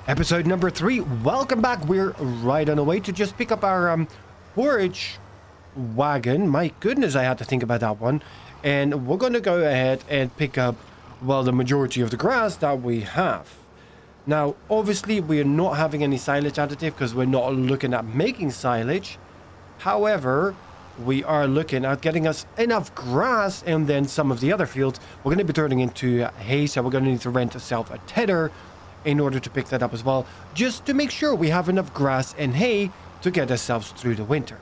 Episode number 3. Welcome back. We're right on the way to just pick up our forage wagon. My goodness, I had to think about that one. And we're going to go ahead and pick up, well, the majority of the grass that we have. Now, obviously, we are not having any silage additive because we're not looking at making silage. However, we are looking at getting us enough grass, and then some of the other fields we're going to be turning into hay. So we're going to need to rent ourselves a tether in order to pick that up as well, just to make sure we have enough grass and hay to get ourselves through the winter.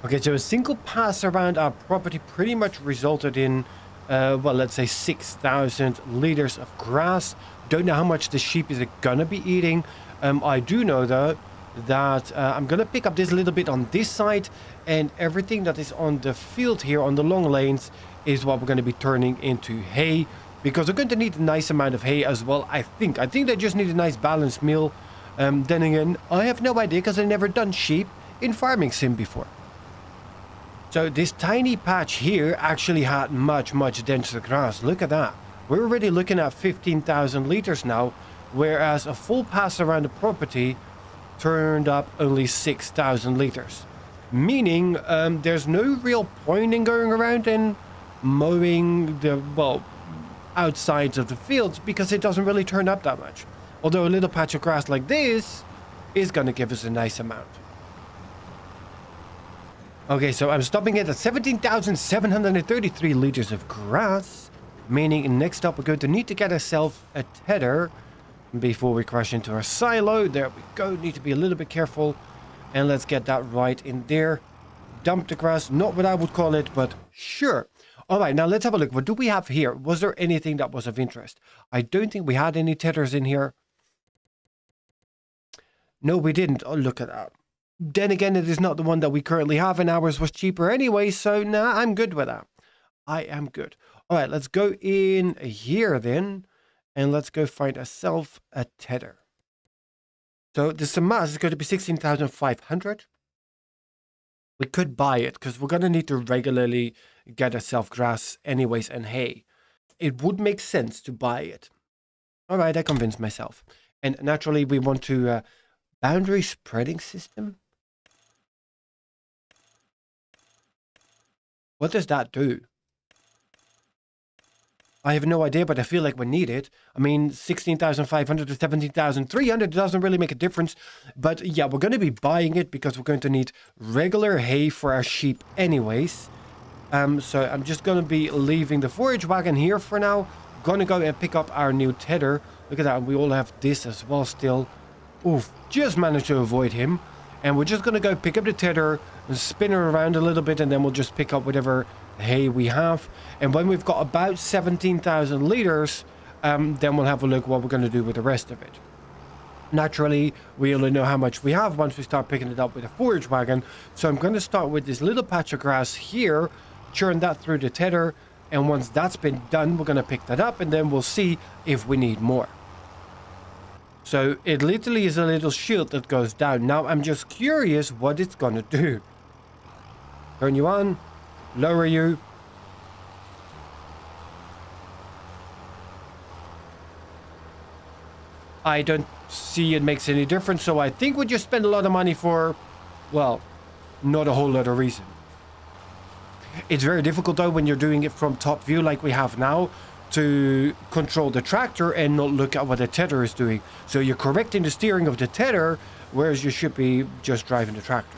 Okay, so a single pass around our property pretty much resulted in, well, let's say 6,000 liters of grass. Don't know how much the sheep is gonna be eating. I do know though that I'm gonna pick up this little bit on this side, and everything that is on the field here on the long lanes is what we're gonna be turning into hay. Because we're going to need a nice amount of hay as well, I think. I think they just need a nice balanced meal. Then again, I have no idea because I've never done sheep in farming sim before. So this tiny patch here actually had much denser grass. Look at that. We're already looking at 15,000 liters now, whereas a full pass around the property turned up only 6,000 liters. Meaning there's no real point in going around and mowing the, well, outsides of the fields, because it doesn't really turn up that much. Although a little patch of grass like this is going to give us a nice amount. Okay, so I'm stopping it at 17,733 liters of grass, meaning next up we're going to need to get ourselves a tether before we crash into our silo. There we go. Need to be a little bit careful, and let's get that right in there. Dump the grass, not what I would call it, but sure. All right, now let's have a look. What do we have here? Was there anything that was of interest? I don't think we had any tethers in here. No, we didn't. Oh, look at that. Then again, it is not the one that we currently have, and ours was cheaper anyway, so nah, I'm good with that. I am good. All right, let's go in here then, and let's go find ourselves a tether. So the Samas is going to be 16,500. We could buy it because we're going to need to regularly get ourselves grass anyways and hay. It would make sense to buy it. All right, I convinced myself. And naturally, we want to boundary spreading system. What does that do? I have no idea, but I feel like we need it. I mean, 16,500 to 17,300 doesn't really make a difference. But yeah, we're going to be buying it because we're going to need regular hay for our sheep anyways. So I'm just going to be leaving the forage wagon here for now. Going to go and pick up our new tether. Look at that. We all have this as well still. Oof, just managed to avoid him. And we're just going to go pick up the tether and spin her around a little bit, and then we'll just pick up whatever hay we have. And when we've got about 17,000 liters, then we'll have a look what we're going to do with the rest of it. Naturally, we only know how much we have once we start picking it up with a forage wagon. So I'm going to start with this little patch of grass here, churn that through the tether, and once that's been done, we're going to pick that up, and then we'll see if we need more. So it literally is a little shield that goes down. Now I'm just curious what it's going to do. Turn you on. Lower you. I don't see it makes any difference, so I think we just spend a lot of money for, well, not a whole lot of reason. It's very difficult though when you're doing it from top view like we have now to control the tractor and not look at what the tether is doing. So you're correcting the steering of the tether, whereas you should be just driving the tractor.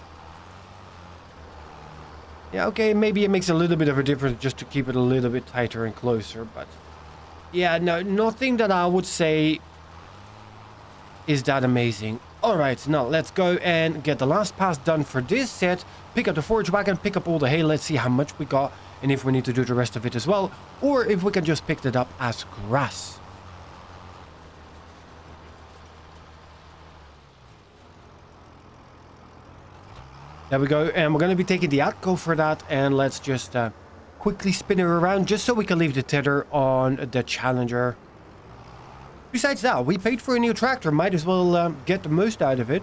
Yeah, okay, maybe it makes a little bit of a difference just to keep it a little bit tighter and closer, but yeah, no, nothing that I would say is that amazing. All right, now let's go and get the last pass done for this set, pick up the forage wagon, pick up all the hay. Let's see how much we got and if we need to do the rest of it as well, or if we can just pick it up as grass. There we go, and we're going to be taking the Atco for that, and let's just quickly spin her around just so we can leave the tether on the Challenger. Besides that, we paid for a new tractor, might as well get the most out of it.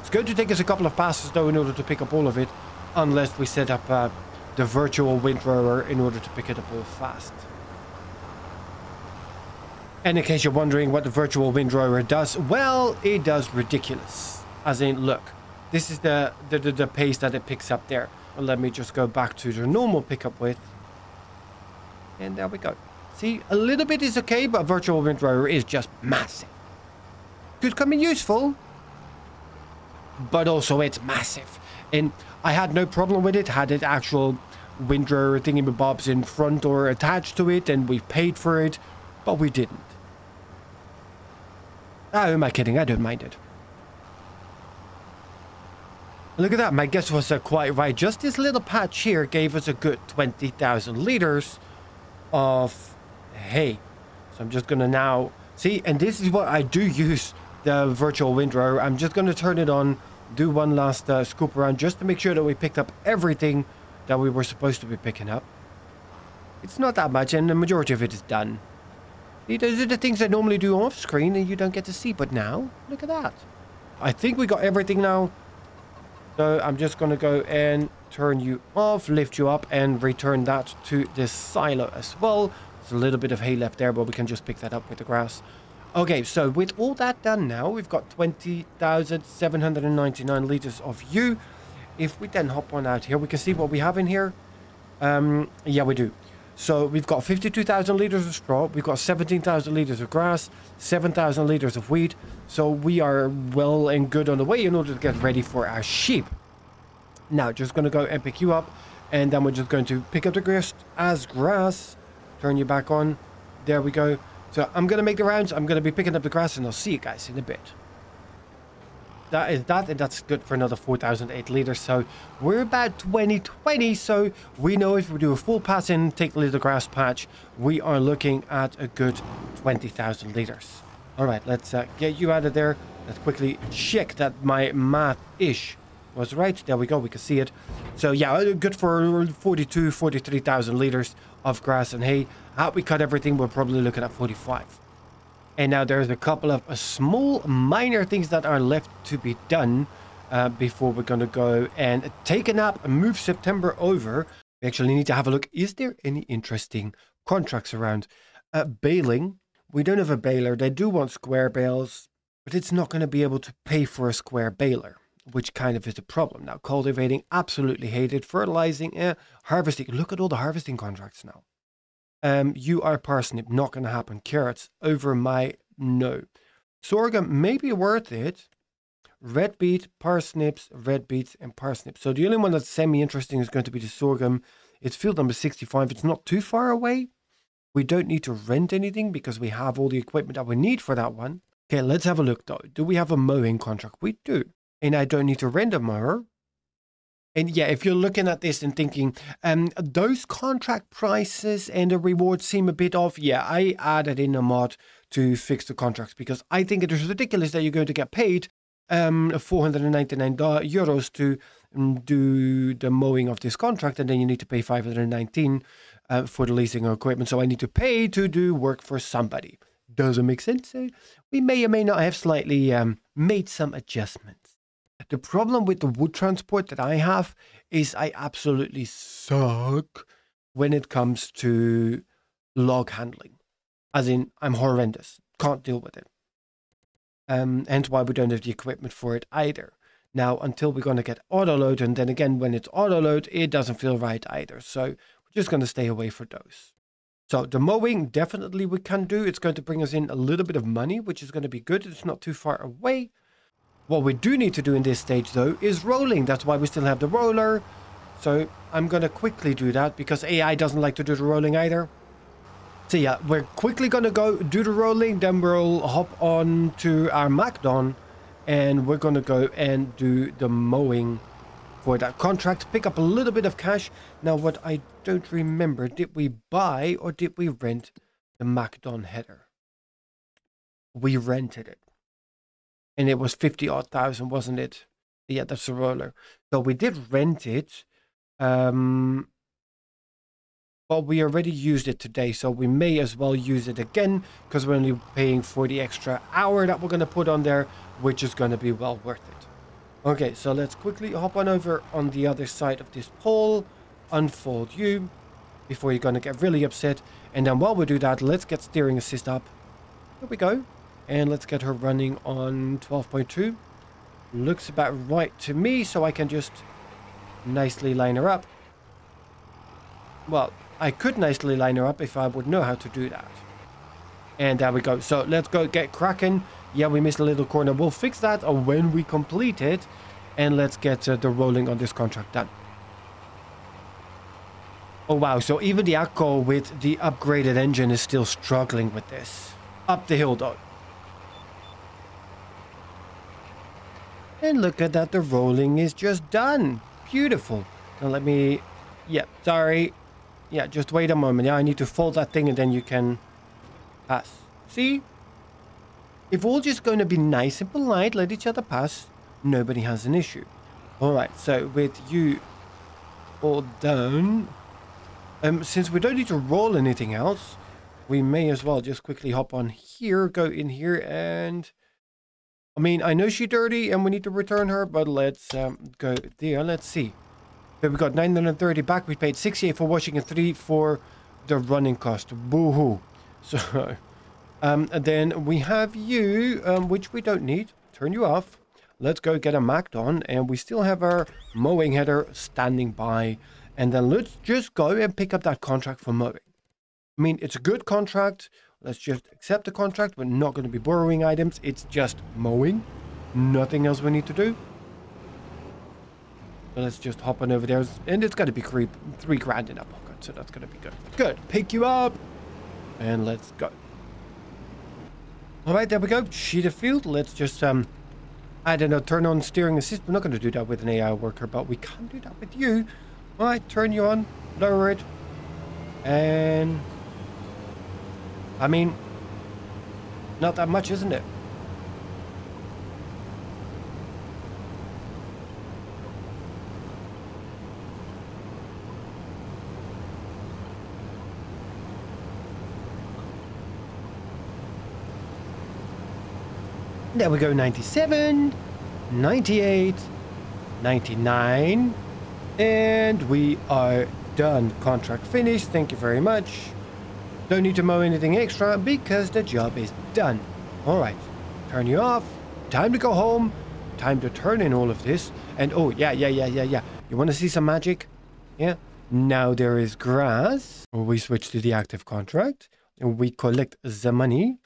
It's going to take us a couple of passes though in order to pick up all of it, unless we set up the virtual windrower in order to pick it up all fast. And in case you're wondering what the virtual windrower does, well, it does ridiculous. As in, look, this is the pace that it picks up there. Well, let me just go back to the normal pickup width. And there we go. See, a little bit is okay, but virtual windrower is just massive. Could come in useful, but also it's massive. And I had no problem with it. Had it actual windrower thingy-bobs in front or attached to it, and we paid for it, but we didn't. Oh, am I kidding? I don't mind it. Look at that. My guess was quite right. Just this little patch here gave us a good 20,000 liters of hay. So I'm just going to now... See, and this is what I do use the virtual windrower. I'm just going to turn it on, do one last scoop around just to make sure that we picked up everything that we were supposed to be picking up. It's not that much, and the majority of it is done. See, those are the things I normally do off screen and you don't get to see, but now, look at that. I think we got everything now. So I'm just going to go and turn you off, lift you up, and return that to this silo as well. There's a little bit of hay left there, but we can just pick that up with the grass. Okay, so with all that done now, we've got 20,799 liters of U. If we then hop on out here, we can see what we have in here. Yeah, we do. So we've got 52,000 liters of straw. We've got 17,000 liters of grass, 7,000 liters of wheat. So we are well and good on the way in order to get ready for our sheep. Now, just going to go and pick you up. And then we're just going to pick up the grass as grass. Turn you back on. There we go. So I'm going to make the rounds. I'm going to be picking up the grass and I'll see you guys in a bit. That is that, and that's good for another 4,008 liters. So we're about 2020. So we know if we do a full pass in, take the little grass patch, we are looking at a good 20,000 liters. All right, let's get you out of there. Let's quickly check that my math-ish was right. There we go. We can see it. So yeah, good for 42, 43,000 liters of grass and hay. How we cut everything, we're probably looking at 45. And now there's a couple of small minor things that are left to be done before we're going to go and take a nap and move September over. We actually need to have a look. Is there any interesting contracts around? Baling. We don't have a baler. They do want square bales, but it's not going to be able to pay for a square baler, which kind of is a problem. Now, cultivating, absolutely hated. Fertilizing, harvesting. Look at all the harvesting contracts now. You are parsnip, not going to happen. Carrots, over my no. Sorghum, maybe worth it. Red beet, parsnips, red beets, and parsnips. So the only one that's semi-interesting is going to be the sorghum. It's field number 65. It's not too far away. We don't need to rent anything because we have all the equipment that we need for that one. Okay, let's have a look though. Do we have a mowing contract? We do. And I don't need to rent a mower. And yeah, if you're looking at this and thinking, those contract prices and the rewards seem a bit off. Yeah, I added in a mod to fix the contracts because I think it is ridiculous that you're going to get paid 499 euros to do the mowing of this contract. And then you need to pay 519 for the leasing of equipment. So I need to pay to do work for somebody. Doesn't make sense. We may or may not have slightly made some adjustments. The problem with the wood transport that I have is I absolutely suck when it comes to log handling. As in, I'm horrendous. Can't deal with it. Hence why we don't have the equipment for it either. Now, until we're going to get auto-load, and then again, when it's auto-load, it doesn't feel right either. So we're just going to stay away for those. So the mowing, definitely we can do. It's going to bring us in a little bit of money, which is going to be good. It's not too far away. What we do need to do in this stage, though, is rolling. That's why we still have the roller. So I'm going to quickly do that because AI doesn't like to do the rolling either. So yeah, we're quickly going to go do the rolling. Then we'll hop on to our Macdon and we're going to go and do the mowing for that contract. Pick up a little bit of cash. Now, what I don't remember, did we buy or did we rent the Macdon header? We rented it. And it was 50-odd thousand, wasn't it? Yeah, that's the roller. So we did rent it. But we already used it today. So we may as well use it again. Because we're only paying for the extra hour that we're going to put on there. Which is going to be well worth it. Okay, so let's quickly hop on over on the other side of this pole. Unfold you. Before you're going to get really upset. And then while we do that, let's get steering assist up. Here we go. And let's get her running on 12.2. Looks about right to me, so I can just nicely line her up. Well, I could nicely line her up if I would know how to do that. And there we go. So let's go get cracking. Yeah, we missed a little corner. We'll fix that when we complete it. And let's get the rolling on this contract done. Oh, wow. So even the Akko with the upgraded engine is still struggling with this. Up the hill, though. And look at that. The rolling is just done. Beautiful. Now let me... Yeah, sorry. Yeah, just wait a moment. Yeah, I need to fold that thing and then you can pass. See? If we're all just going to be nice and polite, let each other pass, nobody has an issue. Alright, so with you all done... since we don't need to roll anything else, we may as well just quickly hop on here, go in here, and... I mean, I know she's dirty and we need to return her, but let's go there. Let's see. So we got 930 back. We paid 68 for washing and 3 for the running cost. Boo-hoo. So, and then we have you, which we don't need. Turn you off. Let's go get a Mac on, and we still have our mowing header standing by. And then let's just go and pick up that contract for mowing. I mean, it's a good contract. Let's just accept the contract. We're not going to be borrowing items. It's just mowing. Nothing else we need to do. So let's just hop on over there. And it's going to be 3 grand in our pocket. So that's going to be good. Good. Pick you up. And let's go. All right, there we go. Sheet of field. Let's just, I don't know, turn on steering assist. We're not going to do that with an AI worker, but we can do that with you. All right, turn you on. Lower it. And... I mean, not that much, isn't it? There we go, 97, 98, 99, and we are done. Contract finished. Thank you very much. Don't need to mow anything extra because the job is done. All right, turn you off. Time to go home. Time to turn in all of this. And oh, yeah. You want to see some magic? Yeah. Now there is grass. We switch to the active contract. And we collect the money.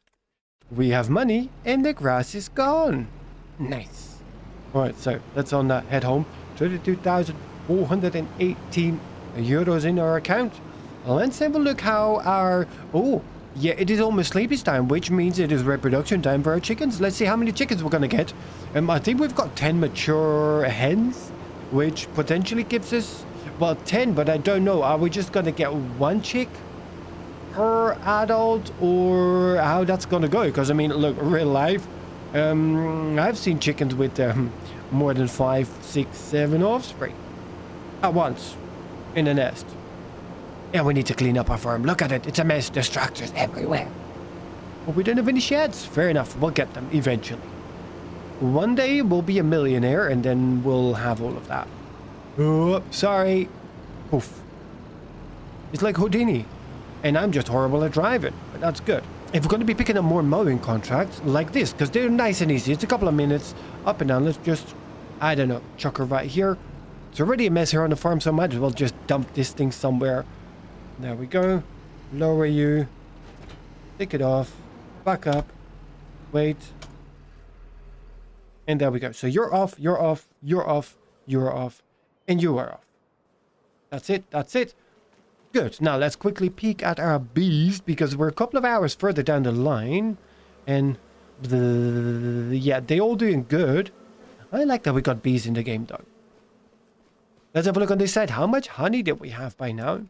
We have money and the grass is gone. Nice. All right, so let's head home. 32,418 euros in our account. Let's have a look how our... Oh, yeah, it is almost sleepy time, which means it is reproduction time for our chickens. Let's see how many chickens we're going to get. I think we've got 10 mature hens, which potentially gives us, well, 10, but I don't know. Are we just going to get 1 chick per adult, or how that's going to go? Because, I mean, look, real life, I've seen chickens with more than 5, 6, 7 offspring at once in a nest. And we need to clean up our farm. Look at it. It's a mess. There's tractors everywhere. But we don't have any sheds. Fair enough. We'll get them eventually. One day we'll be a millionaire and then we'll have all of that. Oh, sorry. Poof. It's like Houdini. And I'm just horrible at driving. But that's good. If we're going to be picking up more mowing contracts like this, because they're nice and easy. It's a couple of minutes up and down. Let's just, I don't know, chuck her right here. It's already a mess here on the farm, so I might as well just dump this thing somewhere. There we go. Lower you. Take it off. Back up. Wait. And there we go. So you're off, you're off, you're off, you're off, and you are off. That's it. That's it. Good. Now let's quickly peek at our bees because we're a couple of hours further down the line. And yeah, they all doing good. I like that we got bees in the game though. Let's have a look on this side. How much honey did we have by now?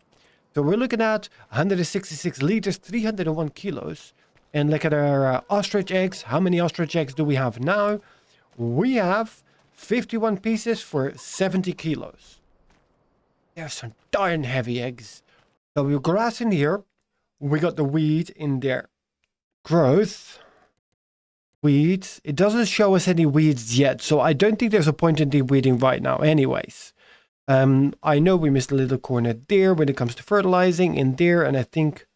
So we're looking at 166 liters, 301 kilos. And look at our ostrich eggs. How many ostrich eggs do we have now? We have 51 pieces for 70 kilos. They're some darn heavy eggs. So we have grass in here. We got the weed in there. Growth. Weeds. It doesn't show us any weeds yet. So I don't think there's a point in de-weeding right now anyways. I know we missed a little corner there when it comes to fertilizing in there, and I think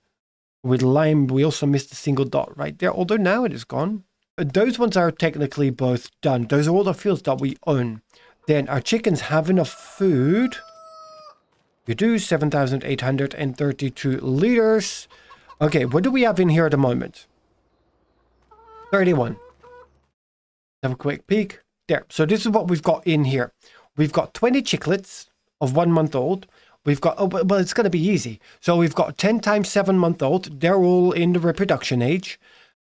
With lime, we also missed a single dot right there, although now it is gone. Those ones are technically both done. Those are all the fields that we own. Then our chickens have enough food. You do 7,832 liters. Okay, what do we have in here at the moment? 31. Have a quick peek. There. So this is what we've got in here. We've got 20 chicklets of 1 month old. We've got, oh, well, it's going to be easy. So we've got 10 times 7 month old. They're all in the reproduction age.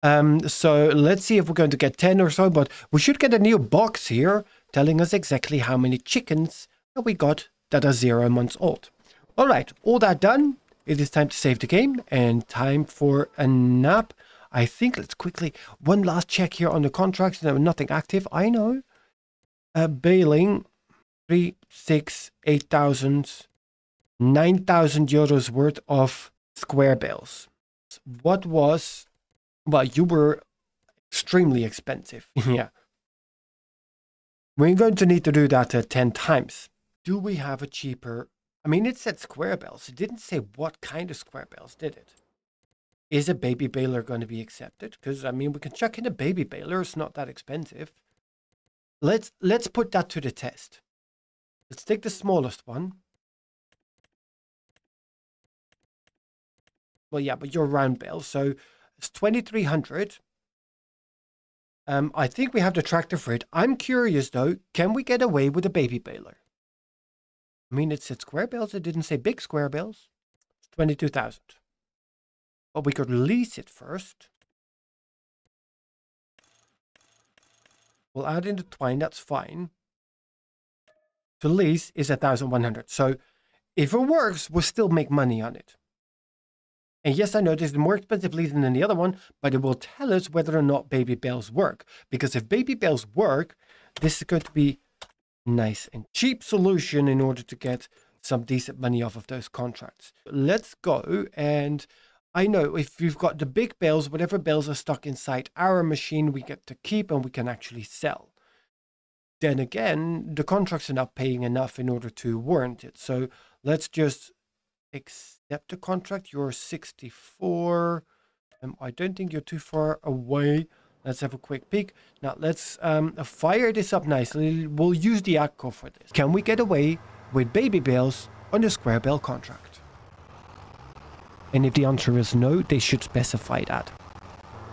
So let's see if we're going to get 10 or so, but we should get a new box here telling us exactly how many chickens that we got that are 0 months old. All right, all that done. It is time to save the game and time for a nap. I think let's quickly, one last check here on the contracts. No, nothing active, I know. Baling, 3, 6, 8,000, 9,000 euros worth of square bales. What was, well, you were extremely expensive. Yeah. We're going to need to do that 10 times. Do we have a cheaper, I mean, it said square bales. It didn't say what kind of square bales, did it? Is a baby baler going to be accepted? Because, I mean, we can chuck in a baby baler. It's not that expensive. Let's put that to the test. Let's take the smallest one. Well, yeah, but you're round bale, so it's 2,300. I think we have the tractor for it. I'm curious, though, can we get away with a baby baler? I mean, it said square bales. It didn't say big square bales. It's 22,000. But we could lease it first. We'll add in the twine. That's fine. To lease is 1,100. So if it works, we'll still make money on it. And yes, I know this is more expensive leasing than the other one, but it will tell us whether or not baby bales work. Because if baby bales work, this is going to be nice and cheap solution in order to get some decent money off of those contracts. Let's go, and I know if we've got the big bales, whatever bales are stuck inside our machine, we get to keep and we can actually sell. Then again, the contracts are not paying enough in order to warrant it. So let's just accept the contract. You're 64. I don't think you're too far away. Let's have a quick peek. Now let's fire this up nicely. We'll use the ACCO for this. Can we get away with baby bales on the square bale contract? And if the answer is no, they should specify that.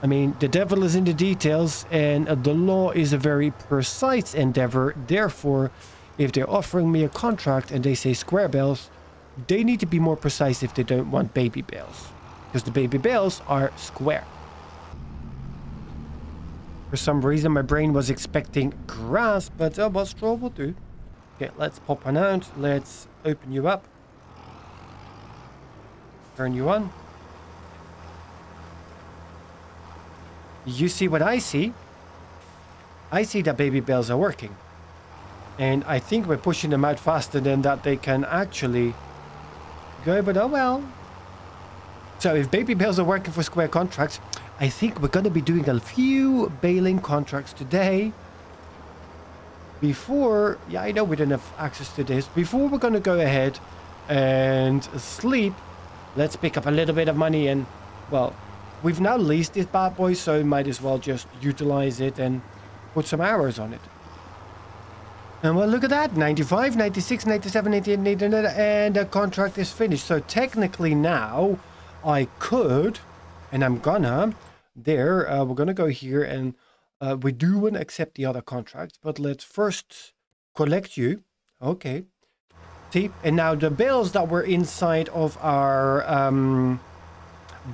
I mean, the devil is in the details, and the law is a very precise endeavor. Therefore, if they're offering me a contract and they say square bales, they need to be more precise if they don't want baby bales. Because the baby bales are square. For some reason, my brain was expecting grass, but well, straw will do. Okay, let's pop one out. Let's open you up. Turn you on. You see what I see? I see that baby bales are working. And I think we're pushing them out faster than that they can actually go, but oh well. So if baby bales are working for square contracts, I think we're going to be doing a few baling contracts today. Before, yeah, I know we don't have access to this. Before we're going to go ahead and sleep, let's pick up a little bit of money and, well, we've now leased this bad boy, so might as well just utilize it and put some hours on it. And well, look at that, 95, 96, 97, 88, 89, and the contract is finished. So technically now I could, and I'm gonna, we're gonna go here and we do want to accept the other contracts, but let's first collect you. Okay. See, and now the bales that were inside of our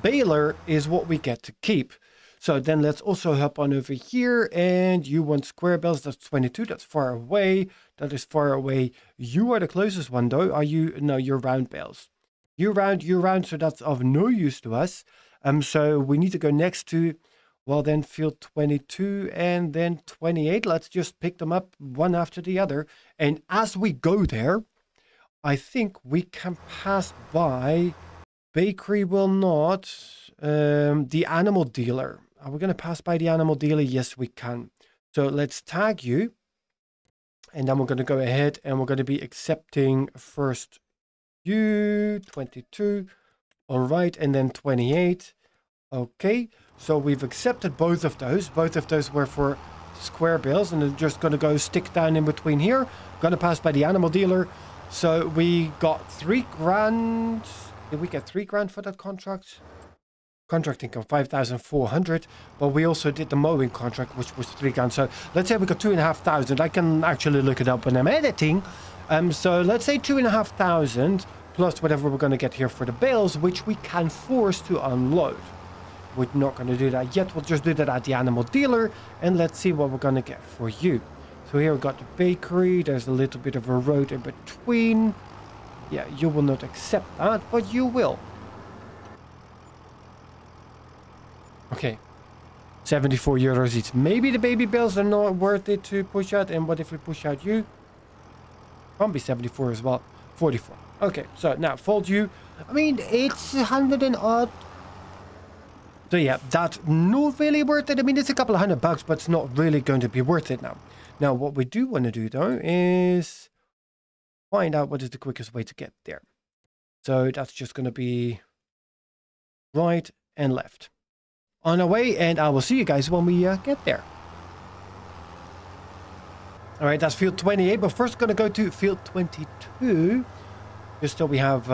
baler is what we get to keep. So then let's also hop on over here, and you want square bales. That's 22. That's far away. That is far away. You are the closest one, though. Are you? No, you're round bales. You're round. So that's of no use to us. So we need to go next to, well, then field 22 and then 28. Let's just pick them up one after the other. And as we go there, I think we can pass by. Bakery will not. The animal dealer. Are we going to pass by the animal dealer? Yes, we can. So let's tag you. And then we're going to go ahead and we're going to be accepting first you, 22. All right, and then 28. Okay, so we've accepted both of those. Both of those were for square bales, and they're just going to go stick down in between here. Going to pass by the animal dealer. So we got 3 grand. Did we get 3 grand for that contract? Contract income 5,400, but we also did the mowing contract, which was 3 grand. So let's say we got 2,500. I can actually look it up when I'm editing. So let's say 2,500 plus whatever we're going to get here for the bales, which we can force to unload. We're not going to do that yet. We'll just do that at the animal dealer, and let's see what we're going to get for you. So here we got the bakery. There's a little bit of a road in between. Yeah, you will not accept that, but you will. Okay, 74 euros each. Maybe the baby bales are not worth it to push out. And what if we push out you? Can't be 74 as well. 44. Okay, so now fold you. I mean, it's 100 and odd. So yeah, that's not really worth it. I mean, it's a couple of $100, but it's not really going to be worth it now. Now, what we do want to do though is find out what is the quickest way to get there. So that's just going to be right and left. On our way, and I will see you guys when we get there. All right, that's field 28, but first going to go to field 22, just so we have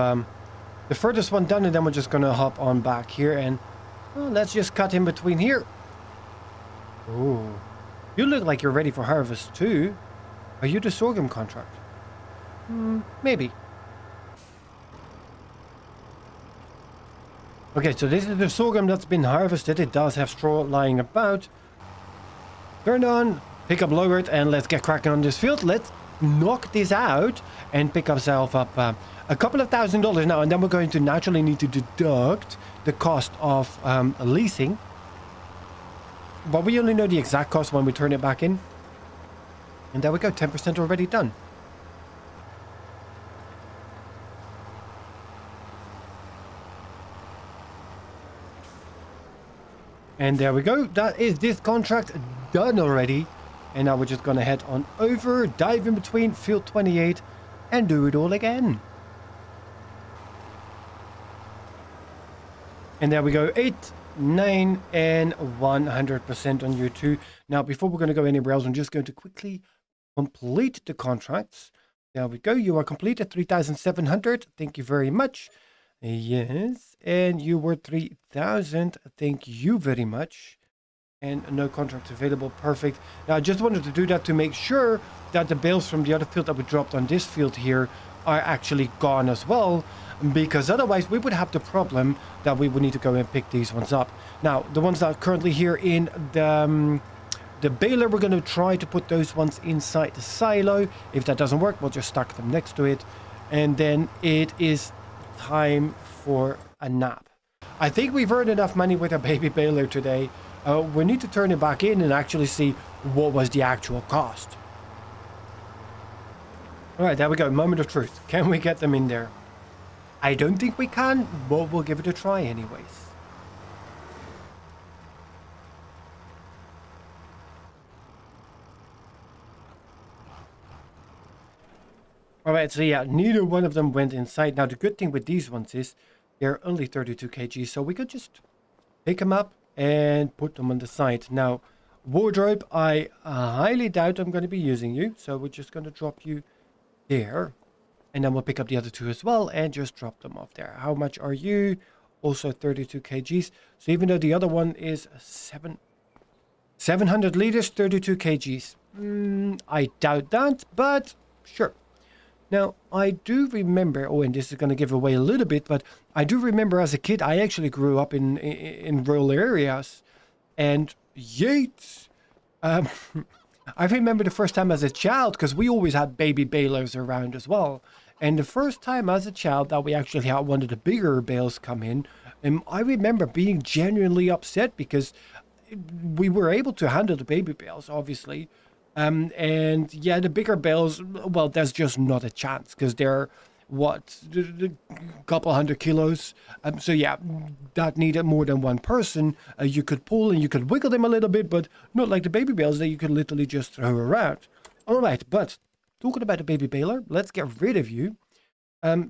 the furthest one done, and then we're just going to hop on back here, and well, let's just cut in between here. Oh, you look like you're ready for harvest too. Are you the sorghum contract? Maybe. Okay, so this is the sorghum that's been harvested. It does have straw lying about. Turn on, pick up lowered, and let's get cracking on this field. Let's knock this out and pick ourselves up a couple of $1,000s now, and then we're going to naturally need to deduct the cost of leasing. But we only know the exact cost when we turn it back in. And there we go, 10% already done. And there we go. That is this contract done already. And now we're just going to head on over, dive in between field 28 and do it all again. And there we go. 8, 9 and 100% on you too. Now, before we're going to go anywhere else, I'm just going to quickly complete the contracts. There we go. You are completed 3,700. Thank you very much. Yes, and you were 3,000. Thank you very much. And no contract available. Perfect. Now, I just wanted to do that to make sure that the bales from the other field that we dropped on this field here are actually gone as well, because otherwise we would have the problem that we would need to go and pick these ones up. Now, the ones that are currently here in the baler, we're going to try to put those ones inside the silo. If that doesn't work, we'll just stack them next to it. And then it is time for a nap. I think we've earned enough money with our baby baler today. We need to turn it back in and actually see what was the actual cost. All right, there we go. Moment of truth. Can we get them in there? I don't think we can, but we'll give it a try anyways. All right, so yeah, neither one of them went inside. Now, the good thing with these ones is they're only 32 kg, so we could just pick them up and put them on the side. Now, wardrobe, I highly doubt I'm going to be using you, so we're just going to drop you there. And then we'll pick up the other two as well and just drop them off there. How much are you? Also 32 kgs. So even though the other one is 700 liters, 32 kgs. I doubt that, but sure. Now, I do remember, oh, and this is going to give away a little bit, but I do remember as a kid, I actually grew up in rural areas. And Yates, I remember the first time as a child, because we always had baby balers around as well. And the first time as a child that we actually had one of the bigger bales come in, I remember being genuinely upset because we were able to handle the baby bales, obviously. And yeah, the bigger bales, well, there's just not a chance because they're, what, a couple 100 kilos. So yeah, that needed more than one person. You could pull and you could wiggle them a little bit, but not like the baby bales that you could literally just throw around. All right, but talking about the baby baler, let's get rid of you.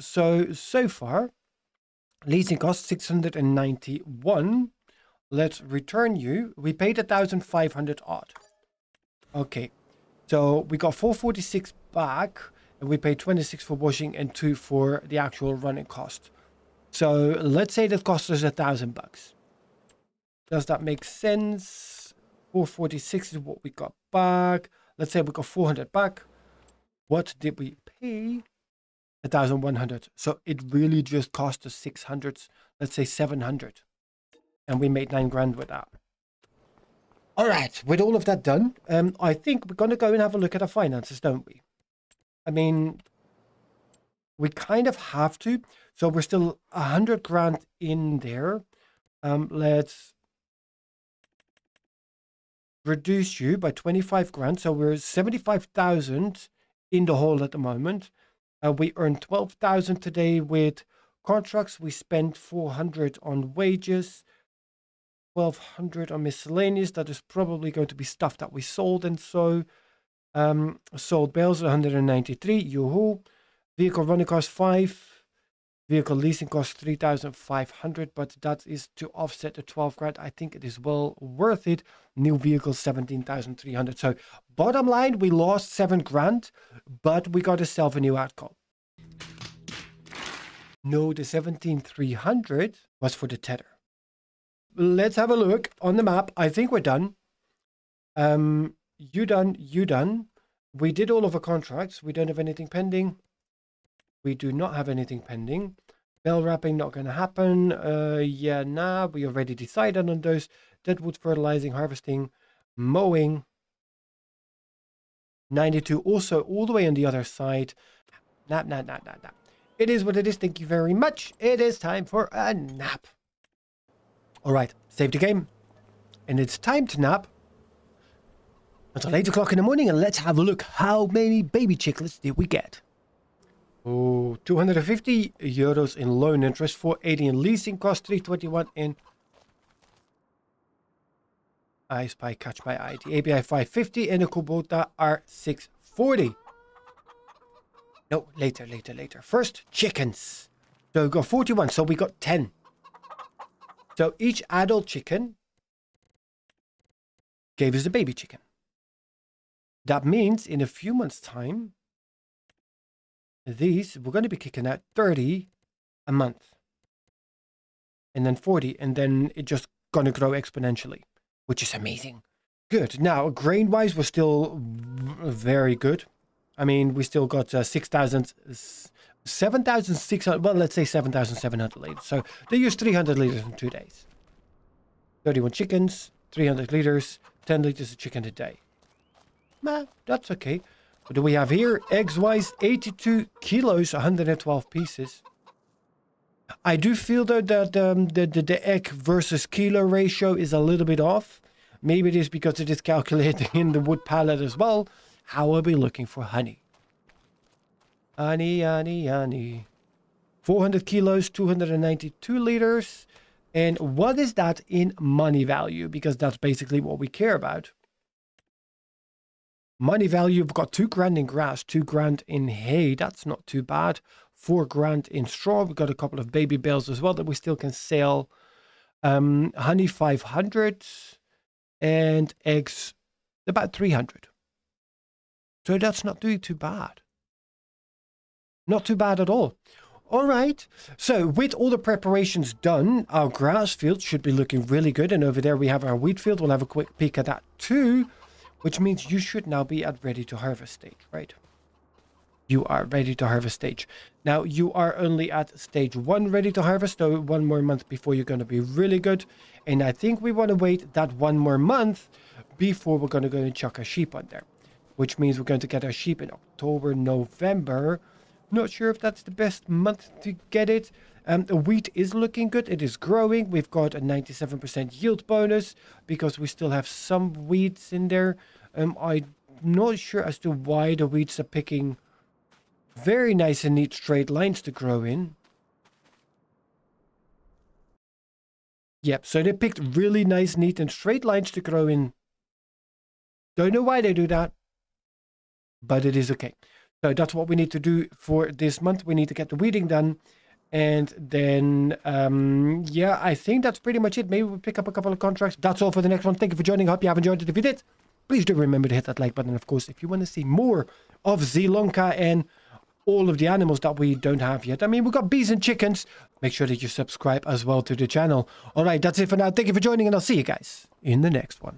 So far, Leasing cost 691. Let's return you. We paid 1,500 odd. Okay. So we got 446 back, and we paid 26 for washing and 2 for the actual running cost. So let's say that cost us $1,000. Does that make sense? 446 is what we got back. Let's say we got 400 back. What did we pay? 1,100. So it really just cost us 600. Let's say 700. And we made 9 grand with that. All right, with all of that done, I think we're going to go and have a look at our finances, don't we? I mean, we kind of have to. So we're still 100 grand in there. Let's reduce you by 25 grand. So we're 75,000 in the hole at the moment. We earned 12,000 today with contracts. We spent 400 on wages. 1,200 on miscellaneous. That is probably going to be stuff that we sold, and so sold bales 193. Yoo-hoo. Vehicle running cost 5. Vehicle leasing cost 3,500, but that is to offset the 12 grand. I think it is well worth it. New vehicle 17,300. So bottom line, we lost 7 grand, but we got ourselves a new outcome. No, the 17,300 was for the tether. Let's have a look on the map. I think we're done. You done. We did all of our contracts. We don't have anything pending. We do not have anything pending. Bell wrapping, not going to happen. We already decided on those. Deadwood fertilizing, harvesting, mowing. 92 also all the way on the other side. Nap. It is what it is. Thank you very much. It is time for a nap. All right, save the game. And it's time to nap until 8 o'clock in the morning. And let's have a look. How many baby chicklets did we get? Oh, 250 euros in loan interest, 480 in leasing cost, 321 in I Spy Catch by ID, API 550, and a Kubota R640. No, later. First, chickens. So we got 41, so we got 10. So each adult chicken gave us a baby chicken. That means in a few months' time, we're going to be kicking out 30 a month. And then 40. And then it's just going to grow exponentially, which is amazing. Good. Now, grain-wise, we're still very good. I mean, we still got 7,600, well, let's say 7,700 liters. So they use 300 liters in 2 days. 31 chickens, 300 liters, 10 liters of chicken a day. Nah, that's okay. What do we have here? Eggs-wise, 82 kilos, 112 pieces. I do feel though that the egg versus kilo ratio is a little bit off. Maybe it is because it is calculating in the wood pallet as well. How are we looking for honey? Honey. 400 kilos, 292 liters. And what is that in money value? Because that's basically what we care about. Money value, we've got 2 grand in grass, 2 grand in hay. That's not too bad. 4 grand in straw. We've got a couple of baby bales as well that we still can sell. Honey 500 and eggs about 300. So that's not doing too bad. Not too bad at all. All right. So with all the preparations done, our grass field should be looking really good. And over there we have our wheat field. We'll have a quick peek at that too, which means you should now be at ready to harvest stage, right? You are ready to harvest stage. Now you are only at stage 1 ready to harvest, so 1 more month before you're going to be really good. And I think we want to wait that 1 more month before we're going to go and chuck our sheep on there, which means we're going to get our sheep in October, November. Not sure if that's the best month to get it. The wheat is looking good. It is growing. We've got a 97% yield bonus because we still have some weeds in there. I'm not sure as to why the weeds are picking very nice and neat straight lines to grow in. Yep, so they picked really nice, neat and straight lines to grow in. Don't know why they do that, but it is okay. So that's what we need to do for this month. We need to get the weeding done. And then, yeah, I think that's pretty much it. Maybe we'll pick up a couple of contracts. That's all for the next one. Thank you for joining. I hope you have enjoyed it. If you did, please do remember to hit that like button. Of course, if you want to see more of Zielonka and all of the animals that we don't have yet. I mean, we've got bees and chickens. Make sure that you subscribe as well to the channel. All right, that's it for now. Thank you for joining, and I'll see you guys in the next one.